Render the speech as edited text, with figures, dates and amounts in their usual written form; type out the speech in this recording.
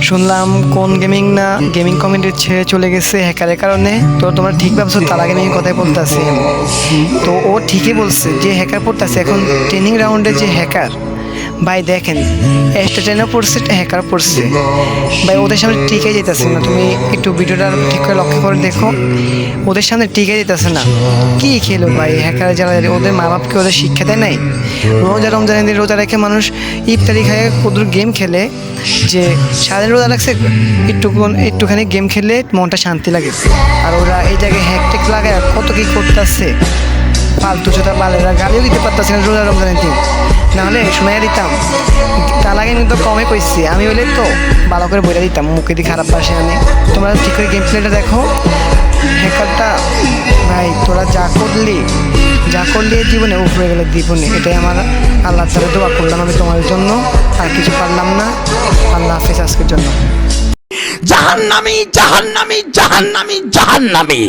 শুনলাম কোন gaming community ছেড়ে চলে গেছে হ্যাকারের কারণে। তো তোমরা ঠিক ভাবছো তারা গেমিং কথাই বলতেছে। তো ও ঠিকই বলছে যে হ্যাকার পড়তেছে এখন ট্রেনিং রাউন্ডে যে হ্যাকার ভাই দেখেন একটা ট্রেনার পড়ছে একটা হ্যাকার পড়ছে ভাই, ওদের সামনে টিকে যেতেছে না। তুমি একটু ভিডিওটা ঠিক করে লক্ষ্য করে দেখো, ওদের সামনে টিকে যেতেছে না। কি খেলো ভাই হ্যাকার যারা, ওদের মা বাপকে ওদের শিক্ষা দেয় নাই? রমজানের দিন রোজা রেখে মানুষ ইফতারি খায় ক্ষুদ্র গেম খেলে, যে সারাদিন রোজা রাখছে একটুখানি গেম খেলে মনটা শান্তি লাগে। আর ওরা এই জায়গায় হ্যাকটেক লাগায় কত কি করতেছে, ফালতু চোদা বালেরা গালিও দিতে পারতেছে না রোজা রমজানের দিন, নাহলে শোনাইয়া দিতাম। তার আগে কিন্তু কমে কইছি, আমি হইলে তো ভালো করে বইটা দিতাম, মুখে দিয়ে খারাপ পাশে আনে। তোমরা ঠিক করে গেম প্লেটা দেখো। হ্যাকারটা ভাই তোরা যা করলি জীবনে উপরে গেলে জীবনে, এটাই আমার আল্লাহ তাআলা দোয়া করলাম আমি তোমাদের জন্য, আর কিছু পারলাম না। আল্লাহ হাফেজ আজকের জন্য। জাহান্নামী জাহান্নামী জাহান্নামী জাহান্নামী।